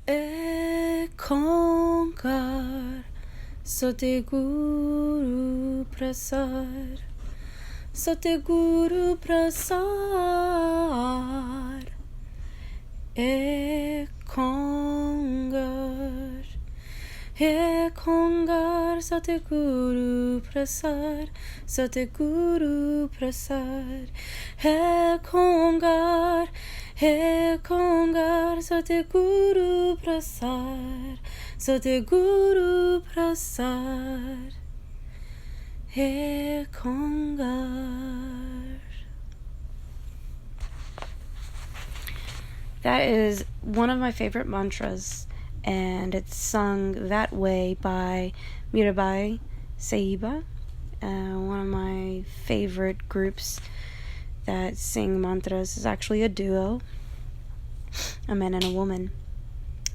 Ekhonkar Satguru Prasad Satguru Prasad Ekhonkar Ekhonkar Satguru Prasad Satguru Prasad Ekhonkar Ekhonkar Satguru Prasad Satguru Prasad Ekhonkar. That is one of my favorite mantras, and it's sung that way by Mirabai Sahiba, one of my favorite groups that sing mantras. Is actually a duo, a man and a woman.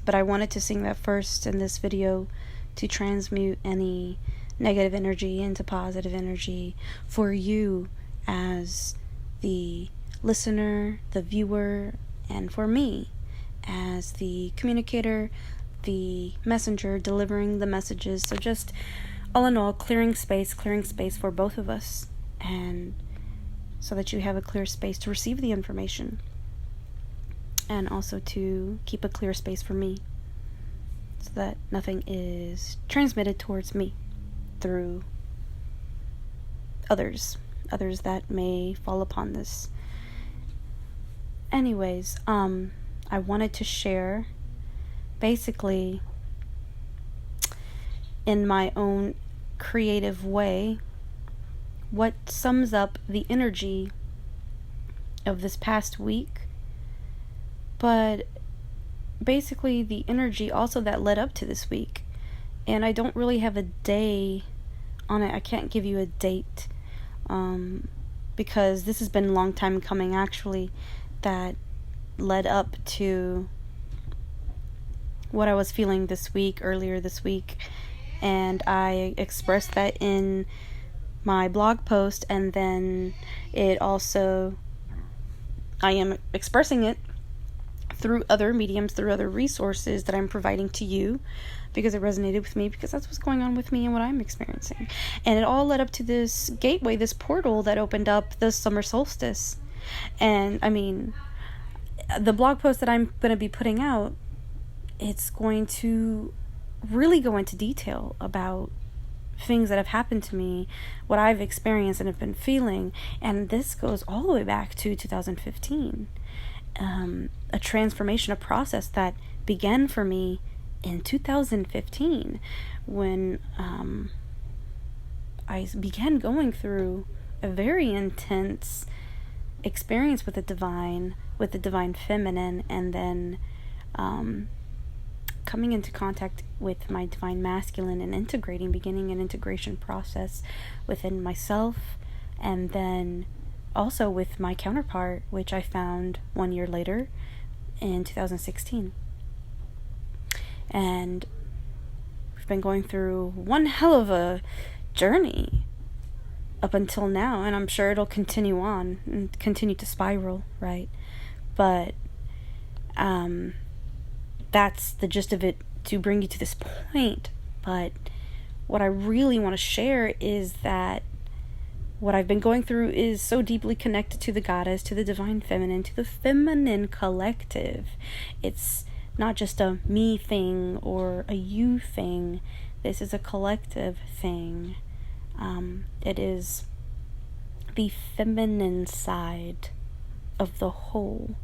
But I wanted to sing that first in this video to transmute any negative energy into positive energy for you as the listener, the viewer, and for me as the communicator, the messenger, delivering the messages. So just all in all, clearing space for both of us, and so that you have a clear space to receive the information, and also to keep a clear space for me, so that nothing is transmitted towards me through others that may fall upon this. Anyways, I wanted to share, basically, in my own creative way, what sums up the energy of this past week, but basically the energy also that led up to this week. And I don't really have a day on it. I can't give you a date, because this has been a long time coming, actually, that led up to what I was feeling earlier this week. And I expressed that in my blog post, and then I am expressing it through other mediums, through other resources that I'm providing to you, because it resonated with me, because that's what's going on with me and what I'm experiencing. And it all led up to this gateway, this portal that opened up the summer solstice. And I mean, the blog post that I'm going to be putting out, it's going to really go into detail about things that have happened to me, what I've experienced and have been feeling. And this goes all the way back to 2015. A transformation, a process that began for me in 2015, when I began going through a very intense experience with the divine feminine, and then coming into contact with my divine masculine, and beginning an integration process within myself, and then also with my counterpart, which I found 1 year later in 2016. And we've been going through one hell of a journey up until now, and I'm sure it'll continue on and continue to spiral, right? But that's the gist of it, to bring you to this point. But what I really want to share is that what I've been going through is so deeply connected to the goddess, to the divine feminine, to the feminine collective. It's not just a me thing or a you thing. This is a collective thing. It is the feminine side of the whole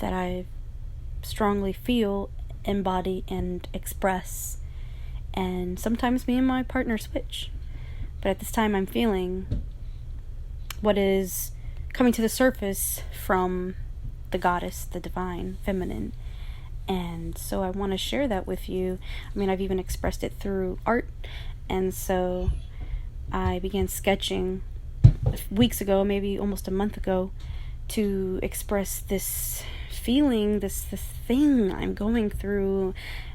that I strongly feel, embody, and express. And sometimes me and my partner switch. But at this time, I'm feeling what is coming to the surface from the goddess, the divine feminine. And so I want to share that with you. I mean, I've even expressed it through art. And so I began sketching weeks ago, maybe almost a month ago, to express this feeling, this thing I'm going through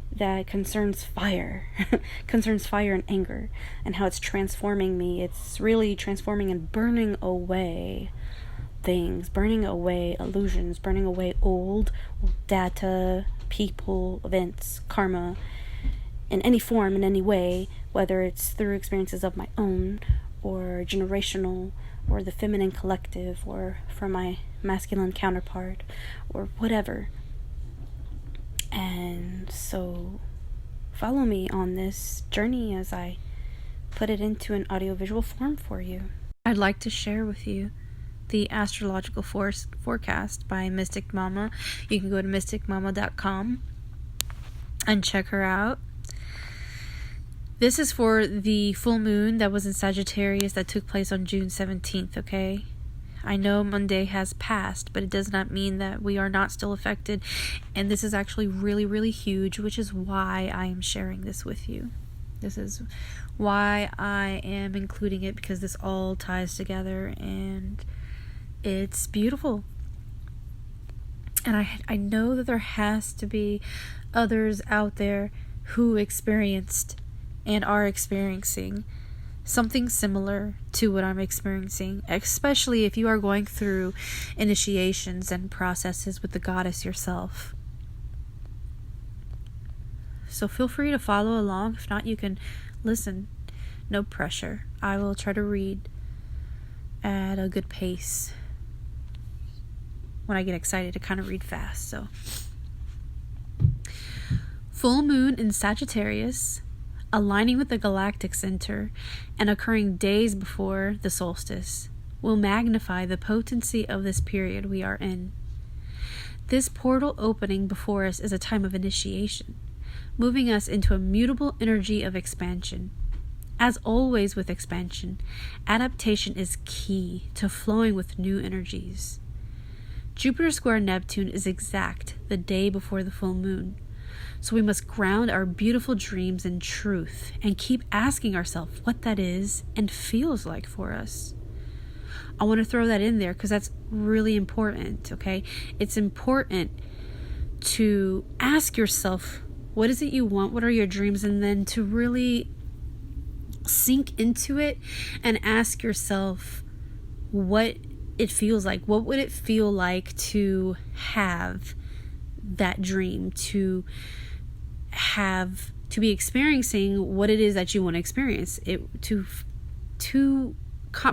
that concerns fire, and anger, and how it's transforming me. It's really transforming and burning away things, burning away illusions, burning away old data, people, events, karma, in any form, in any way, whether it's through experiences of my own, or generational, or the feminine collective, or from my masculine counterpart, or whatever. And so follow me on this journey as I put it into an audiovisual form for you. I'd like to share with you the astrological forecast by Mystic Mama. You can go to mysticmama.com and check her out. This is for the full moon that was in Sagittarius that took place on June 17th, okay? I know Monday has passed, but it does not mean that we are not still affected. And this is actually really, really huge, which is why I am sharing this with you. This is why I am including it, because this all ties together and it's beautiful. And I know that there has to be others out there who experienced and are experiencing something similar to what I'm experiencing, especially if you are going through initiations and processes with the goddess yourself. So feel free to follow along. If not, you can listen. No pressure. I will try to read at a good pace. When I get excited, I kind of read fast. So, full moon in Sagittarius, aligning with the galactic center and occurring days before the solstice, will magnify the potency of this period we are in. This portal opening before us is a time of initiation, moving us into a mutable energy of expansion. As always with expansion, adaptation is key to flowing with new energies. Jupiter square Neptune is exact the day before the full moon. So we must ground our beautiful dreams in truth and keep asking ourselves what that is and feels like for us. I want to throw that in there because that's really important, okay? It's important to ask yourself, what is it you want? What are your dreams? And then to really sink into it and ask yourself what it feels like. What would it feel like to have that dream, to be experiencing what it is that you want to experience, it to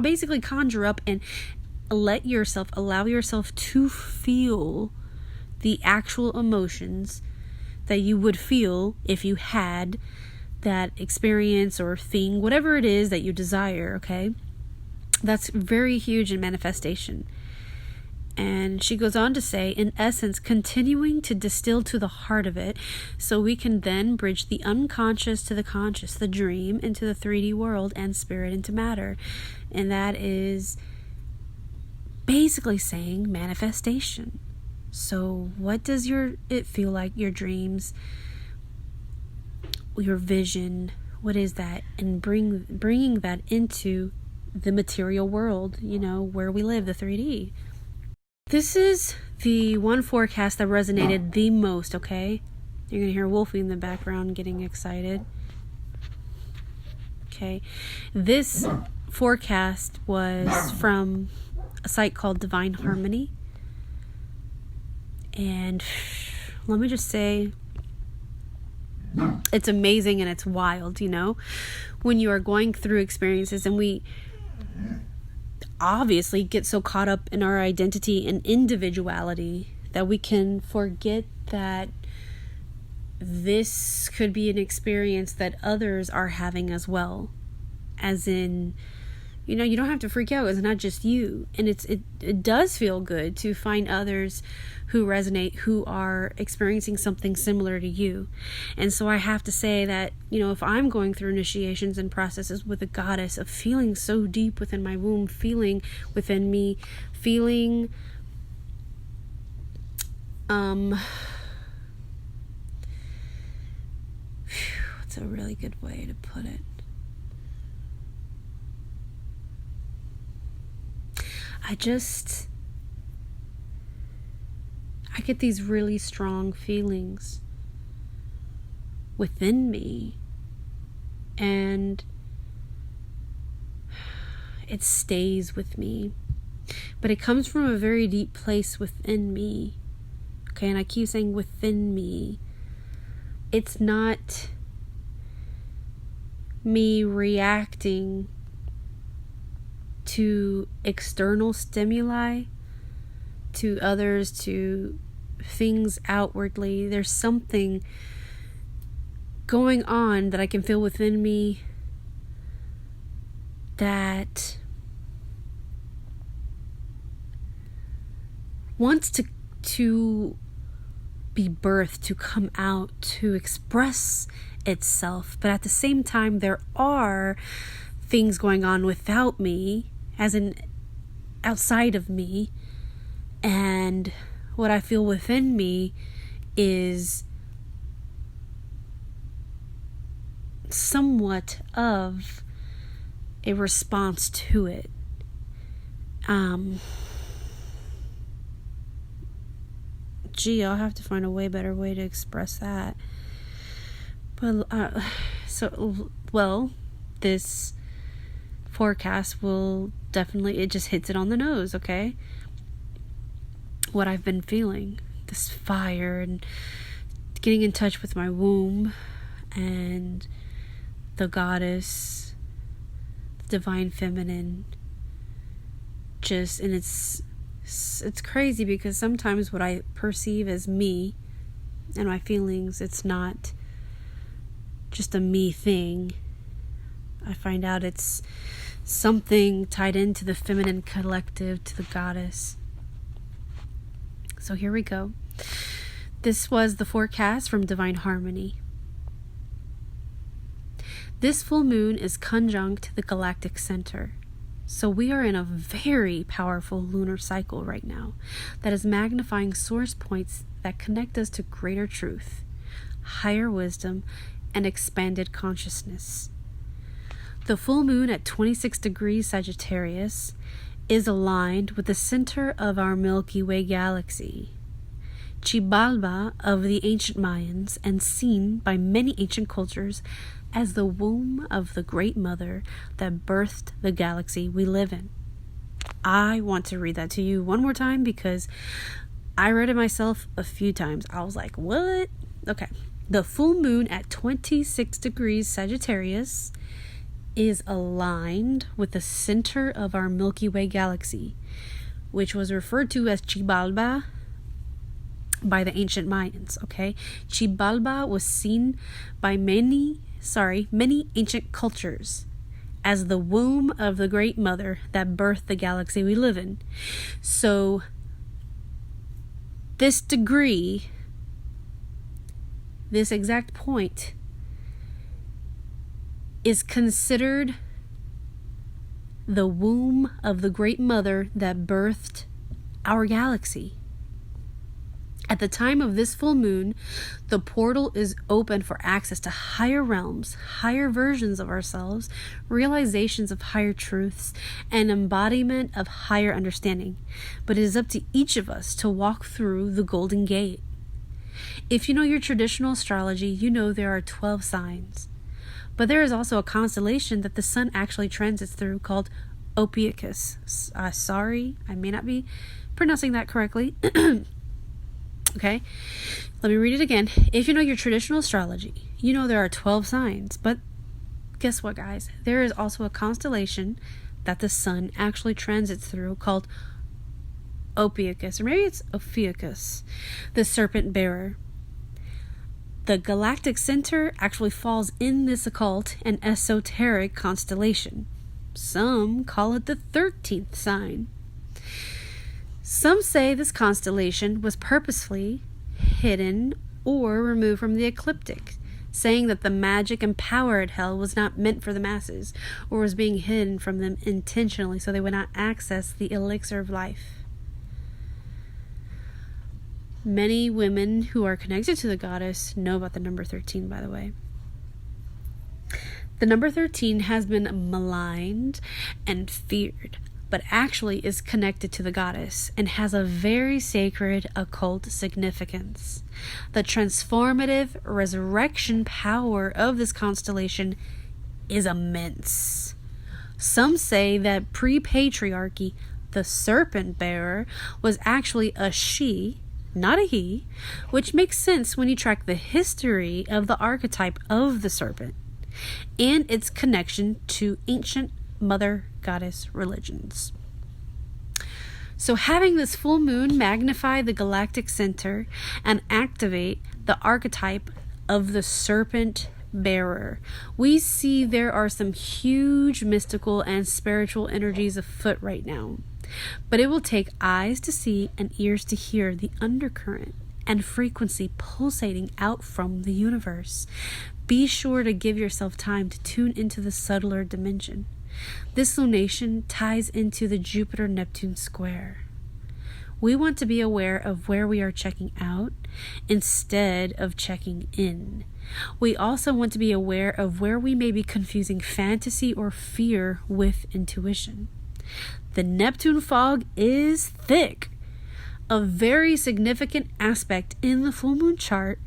basically conjure up and allow yourself to feel the actual emotions that you would feel if you had that experience or thing, whatever it is that you desire, okay? That's very huge in manifestation. And she goes on to say, in essence, continuing to distill to the heart of it so we can then bridge the unconscious to the conscious, the dream into the 3D world, and spirit into matter. And that is basically saying manifestation. So what does it feel like, your dreams, your vision, what is that? And bringing that into the material world, where we live, the 3D. This is the one forecast that resonated the most, okay? You're going to hear Wolfie in the background getting excited. Okay. This forecast was from a site called Divine Harmony. And let me just say, it's amazing and it's wild, when you are going through experiences, and we obviously get so caught up in our identity and individuality that we can forget that this could be an experience that others are having as well. As in, you don't have to freak out. It's not just you. And it does feel good to find others who resonate, who are experiencing something similar to you. And so I have to say that, if I'm going through initiations and processes with a goddess of feeling so deep within my womb, feeling within me, feeling it's a really good way to put it. I get these really strong feelings within me, and it stays with me, but it comes from a very deep place within me Okay, and I keep saying within me. It's not me reacting to external stimuli, to others, to things outwardly. There's something going on that I can feel within me that wants to be birthed, to come out, to express itself. But at the same time, there are things going on without me, as in outside of me. And what I feel within me is somewhat of a response to it. I'll have to find a way better way to express that. But this forecast will definitely, it just hits it on the nose, okay? What I've been feeling, this fire, and getting in touch with my womb and the goddess, the divine feminine. And it's crazy because sometimes what I perceive as me and my feelings, it's not just a me thing. I find out it's something tied into the feminine collective, to the goddess. So here we go. This was the forecast from Divine Harmony. This full moon is conjunct the galactic center. So we are in a very powerful lunar cycle right now that is magnifying source points that connect us to greater truth, higher wisdom, and expanded consciousness. The full moon at 26 degrees Sagittarius is aligned with the center of our Milky Way galaxy, Xibalba of the ancient Mayans, and seen by many ancient cultures as the womb of the Great Mother that birthed the galaxy we live in. I want to read that to you one more time because I read it myself a few times. I was like, what? Okay. The full moon at 26 degrees Sagittarius is aligned with the center of our Milky Way galaxy, which was referred to as Xibalba by the ancient Mayans, okay? Xibalba was seen by many ancient cultures as the womb of the Great Mother that birthed the galaxy we live in. So this degree, this exact point, is considered the womb of the Great Mother that birthed our galaxy. At the time of this full moon, the portal is open for access to higher realms, higher versions of ourselves, realizations of higher truths, and embodiment of higher understanding. But it is up to each of us to walk through the Golden Gate. If you know your traditional astrology, you know there are 12 signs. But there is also a constellation that the sun actually transits through called Ophiuchus. Sorry, I may not be pronouncing that correctly. Okay, let me read it again. If you know your traditional astrology, you know there are 12 signs. But guess what, guys? There is also a constellation that the sun actually transits through called Ophiuchus, or maybe it's Ophiuchus, the serpent bearer. The galactic center actually falls in this occult and esoteric constellation. Some call it the 13th sign. Some say this constellation was purposefully hidden or removed from the ecliptic, saying that the magic and power it held was not meant for the masses, or was being hidden from them intentionally so they would not access the elixir of life. Many women who are connected to the goddess know about the number 13, by the way. The number 13 has been maligned and feared, but actually is connected to the goddess and has a very sacred occult significance. The transformative resurrection power of this constellation is immense. Some say that pre-patriarchy, the serpent bearer, was actually a she not a he, which makes sense when you track the history of the archetype of the serpent and its connection to ancient mother goddess religions. So having this full moon magnify the galactic center and activate the archetype of the serpent bearer, we see there are some huge mystical and spiritual energies afoot right now. But it will take eyes to see and ears to hear the undercurrent and frequency pulsating out from the universe. Be sure to give yourself time to tune into the subtler dimension. This lunation ties into the Jupiter-Neptune square. We want to be aware of where we are checking out instead of checking in. We also want to be aware of where we may be confusing fantasy or fear with intuition. The Neptune fog is thick. A very significant aspect in the full moon chart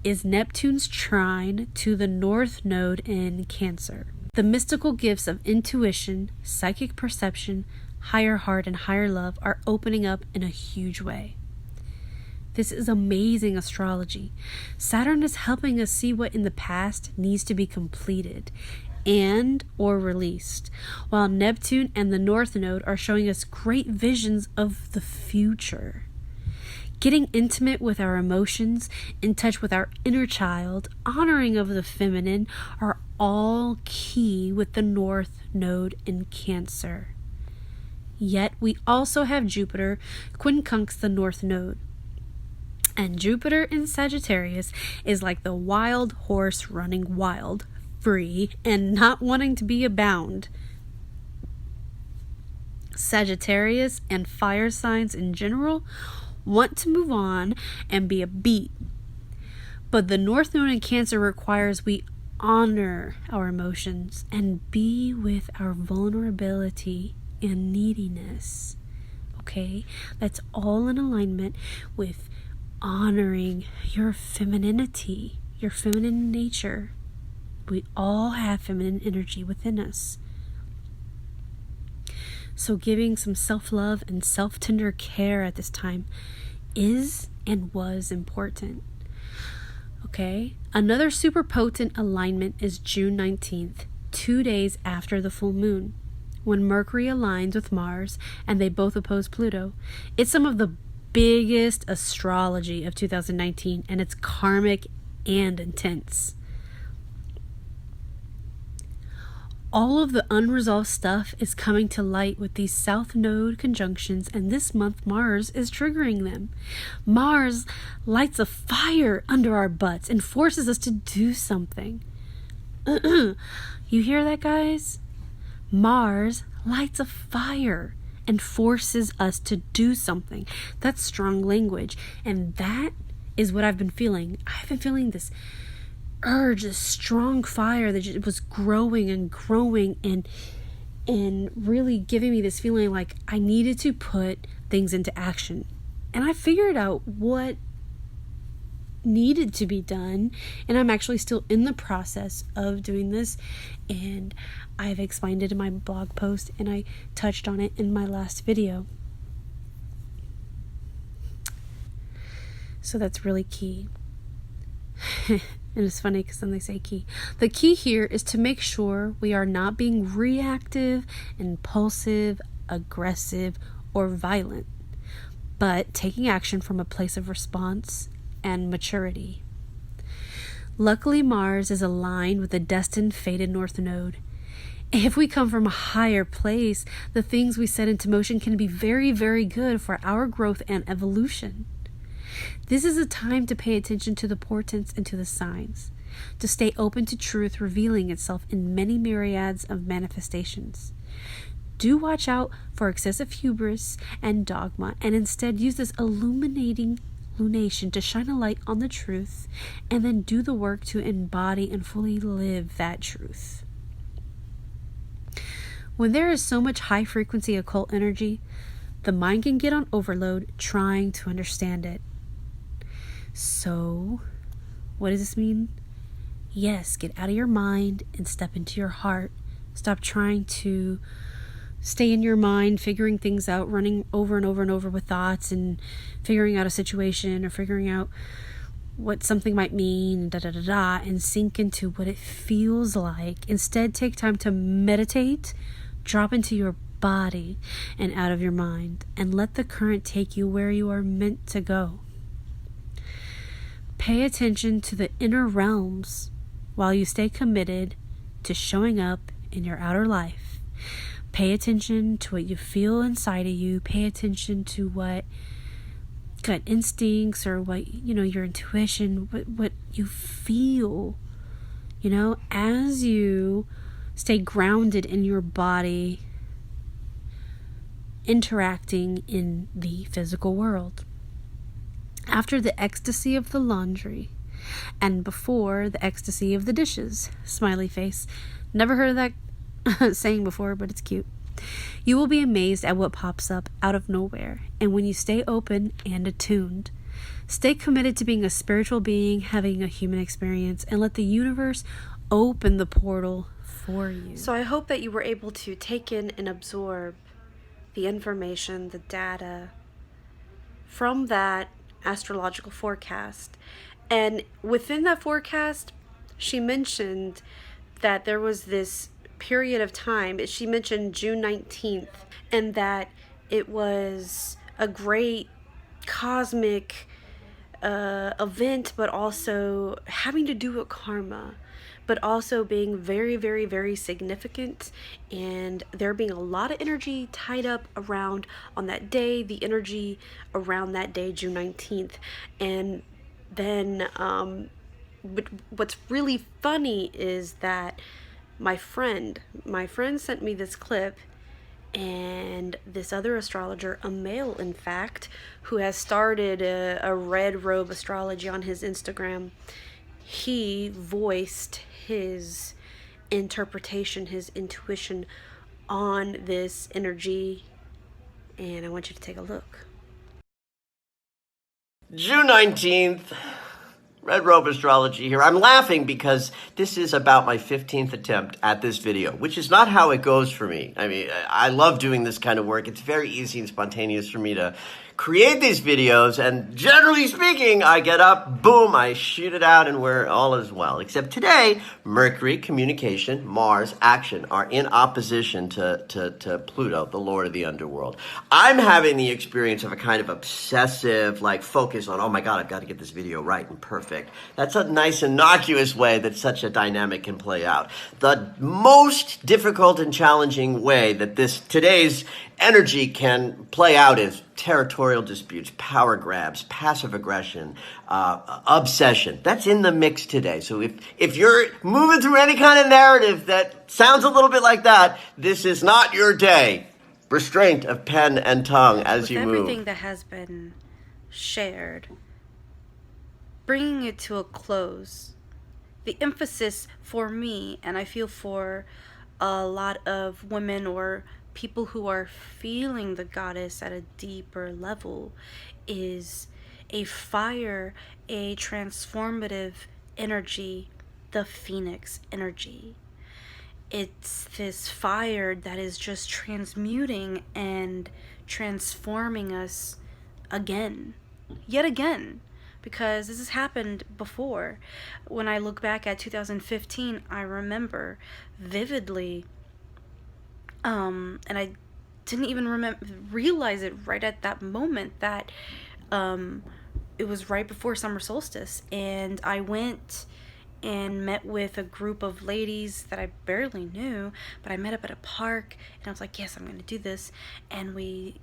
is Neptune's trine to the North Node in Cancer. The mystical gifts of intuition, psychic perception, higher heart, and higher love are opening up in a huge way. This is amazing astrology. Saturn is helping us see what in the past needs to be completed and or released, while Neptune and the North Node are showing us great visions of the future. Getting intimate with our emotions, in touch with our inner child, honoring of the feminine are all key with the North Node in Cancer. Yet we also have Jupiter quincunx the North Node. And Jupiter in Sagittarius is like the wild horse running wild, free, and not wanting to be bound. Sagittarius and fire signs in general want to move on and be a beat. But the North Node in Cancer requires we honor our emotions and be with our vulnerability and neediness. Okay? That's all in alignment with honoring your femininity, your feminine nature. We all have feminine energy within us. So giving some self-love and self-tender care at this time is and was important. Okay? Another super potent alignment is June 19th, 2 days after the full moon, when Mercury aligns with Mars and they both oppose Pluto. It's some of the biggest astrology of 2019, and it's karmic and intense. All of the unresolved stuff is coming to light with these South Node conjunctions, and this month Mars is triggering them. Mars lights a fire under our butts and forces us to do something. You hear that, guys? Mars lights a fire and forces us to do something. That's strong language, and that is what I've been feeling. I've been feeling this urge, this strong fire that just was growing and growing and really giving me this feeling like I needed to put things into action. And I figured out what needed to be done, and I'm actually still in the process of doing this, and I've explained it in my blog post and I touched on it in my last video. So that's really key. And it's funny because then they say key. The key here is to make sure we are not being reactive, impulsive, aggressive, or violent, but taking action from a place of response and maturity. Luckily, Mars is aligned with the destined fated North Node. If we come from a higher place, the things we set into motion can be very, very good for our growth and evolution. This is a time to pay attention to the portents and to the signs, to stay open to truth revealing itself in many myriads of manifestations. Do watch out for excessive hubris and dogma, and instead use this illuminating lunation to shine a light on the truth, and then do the work to embody and fully live that truth. When there is so much high frequency occult energy, the mind can get on overload trying to understand it. So, what does this mean? Yes, get out of your mind and step into your heart. Stop trying to stay in your mind figuring things out, running over and over and over with thoughts and figuring out a situation or figuring out what something might mean, and sink into what it feels like. Instead, take time to meditate, drop into your body and out of your mind, and let the current take you where you are meant to go. Pay attention to the inner realms while you stay committed to showing up in your outer life. Pay attention to what you feel inside of you. Pay attention to what gut instincts or what, your intuition, what you feel, as you stay grounded in your body, interacting in the physical world. After the ecstasy of the laundry and before the ecstasy of the dishes, smiley face. Never heard of that saying before, but it's cute. You will be amazed at what pops up out of nowhere. And when you stay open and attuned, stay committed to being a spiritual being, having a human experience, and let the universe open the portal for you. So I hope that you were able to take in and absorb the information, the data from that astrological forecast. And within that forecast, she mentioned that there was this period of time. She mentioned June 19th, and that it was a great cosmic event, but also having to do with karma, but also being very, very, very significant, and there being a lot of energy tied up around on that day, the energy around that day, June 19th. And then but what's really funny is that my friend sent me this clip, and this other astrologer, a male in fact, who has started a red robe astrology on his Instagram, he voiced his interpretation, his intuition on this energy, and I want you to take a look. June 19th, Red Robe Astrology here. I'm laughing because this is about my 15th attempt at this video, which is not how it goes for me. I mean, I love doing this kind of work. It's very easy and spontaneous for me to create these videos, and generally speaking, I get up, boom, I shoot it out, and we're all is well. Except today, Mercury, communication, Mars, action, are in opposition to Pluto, the lord of the underworld. I'm having the experience of a kind of obsessive, focus on, oh my God, I've got to get this video right and perfect. That's a nice, innocuous way that such a dynamic can play out. The most difficult and challenging way that today's energy can play out is territorial disputes, power grabs, passive aggression, obsession. That's in the mix today. So if you're moving through any kind of narrative that sounds a little bit like that, this is not your day. Restraint of pen and tongue as you move. With everything that has been shared, bringing it to a close, the emphasis for me, and I feel for a lot of women or people who are feeling the goddess at a deeper level, is a fire, a transformative energy, the phoenix energy. It's this fire that is just transmuting and transforming us again, yet again, because this has happened before. When I look back at 2015, I remember vividly, and I didn't even realize it right at that moment that it was right before summer solstice, and I went and met with a group of ladies that I barely knew, but I met up at a park, and I was like, yes, I'm going to do this. And we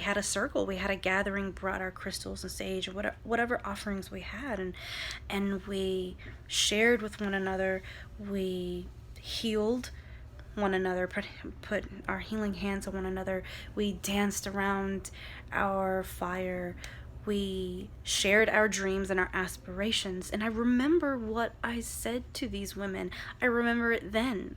had a circle, we had a gathering, brought our crystals and sage, whatever offerings we had, and we shared with one another, we healed one another, put our healing hands on one another, we danced around our fire, we shared our dreams and our aspirations. And I remember what I said to these women. I remember it then,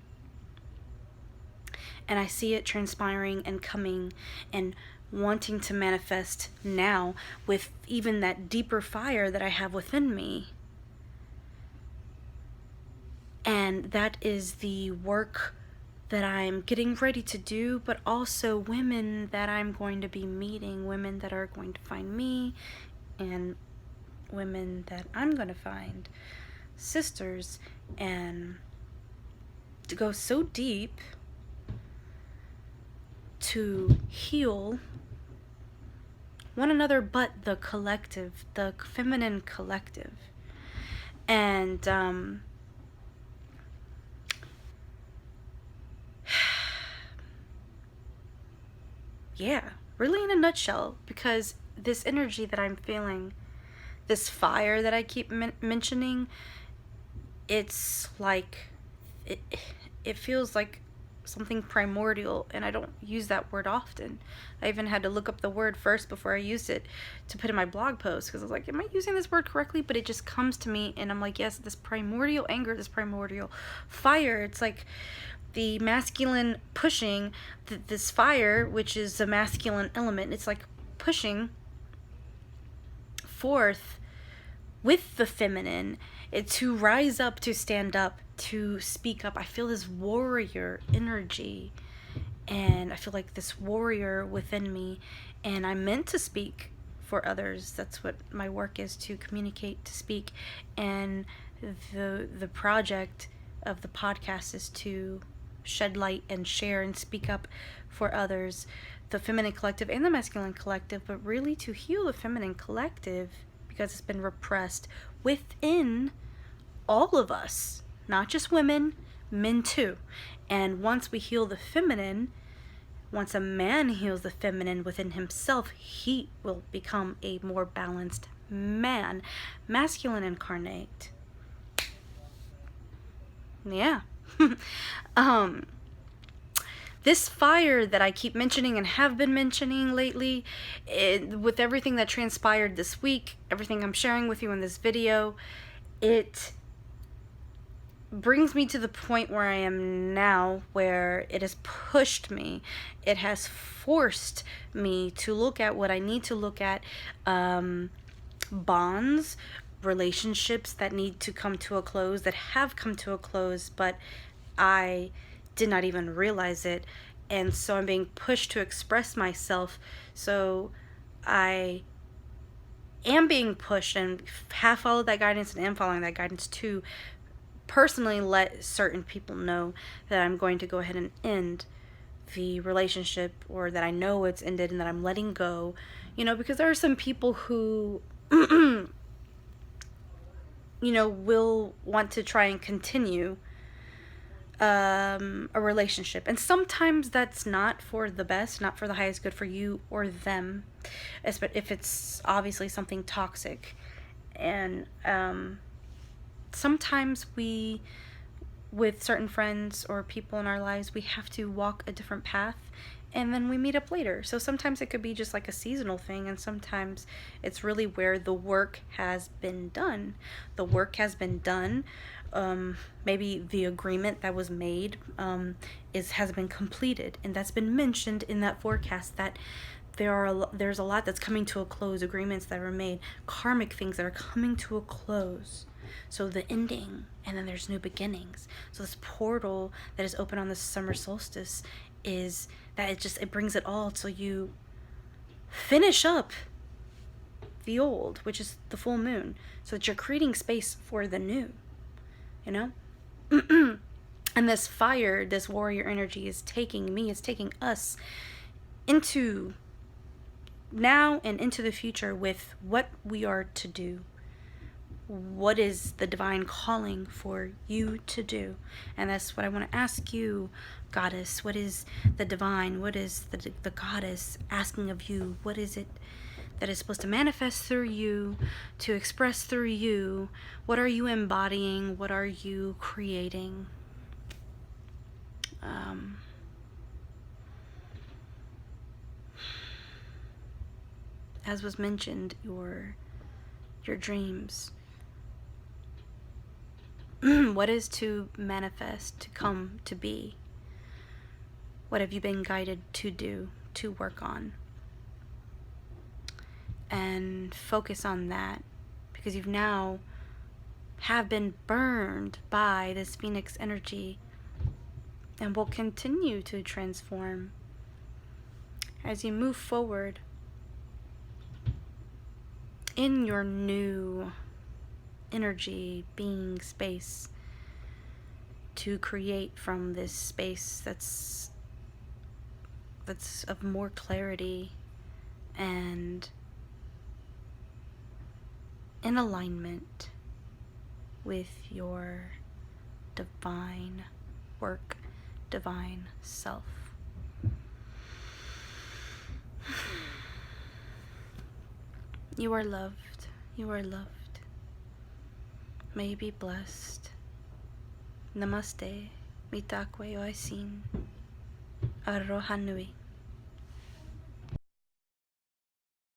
and I see it transpiring and coming and wanting to manifest now with even that deeper fire that I have within me. And that is the work that I'm getting ready to do, but also women that I'm going to be meeting, women that are going to find me, and women that I'm going to find, sisters, and to go so deep to heal one another, but the collective, the feminine collective. And yeah, really in a nutshell, because this energy that I'm feeling, this fire that I keep mentioning, it's like, it feels like something primordial, and I don't use that word often. I even had to look up the word first before I used it to put in my blog post, because I was like, am I using this word correctly? But it just comes to me, and I'm like, yes, this primordial anger, this primordial fire. It's like the masculine pushing this fire, which is a masculine element. It's like pushing forth with the feminine, to rise up, to stand up, to speak up. I feel this warrior energy, and I feel like this warrior within me, and I'm meant to speak for others. That's what my work is, to communicate, to speak. And the project of the podcast is to shed light and share and speak up for others, the feminine collective and the masculine collective, but really to heal the feminine collective, because it's been repressed within all of us, not just women, men too. And once we heal the feminine, once a man heals the feminine within himself, he will become a more balanced man, masculine incarnate. Yeah. This fire that I keep mentioning and have been mentioning lately, with everything that transpired this week, everything I'm sharing with you in this video, it brings me to the point where I am now, where it has pushed me, it has forced me to look at what I need to look at, bonds, relationships that need to come to a close, that have come to a close, but I did not even realize it. And so I'm being pushed to express myself. So I am being pushed, and have followed that guidance, and am following that guidance to personally let certain people know that I'm going to go ahead and end the relationship, or that I know it's ended and that I'm letting go. Because there are some people who will want to try and continue a relationship, and sometimes that's not for the best, not for the highest good for you or them, if it's obviously something toxic. And sometimes we, with certain friends or people in our lives, we have to walk a different path, and then we meet up later. So sometimes it could be just like a seasonal thing, and sometimes it's really where the work has been done. The work has been done. Maybe the agreement that was made has been completed, and that's been mentioned in that forecast, that there's a lot that's coming to a close, agreements that were made, karmic things that are coming to a close. So the ending, and then there's new beginnings. So this portal that is open on the summer solstice is that it brings it all till you finish up the old, which is the full moon, so that you're creating space for the new. And this fire, this warrior energy is taking me, it's taking us into now and into the future with what we are to do. What is the divine calling for you to do? And that's what I want to ask you, Goddess. What is the divine? What is the Goddess asking of you? What is it that is supposed to manifest through you, to express through you? What are you embodying? What are you creating? As was mentioned, your dreams. What is to manifest, to come to be? What have you been guided to do, to work on? And focus on that, because you've now have been burned by this Phoenix energy, and will continue to transform as you move forward in your new energy, being, space, to create from this space that's of more clarity and in alignment with your divine work, divine self. You are loved. You are loved. May you be blessed. Namaste. Mitakwe oisin. Aroha nui.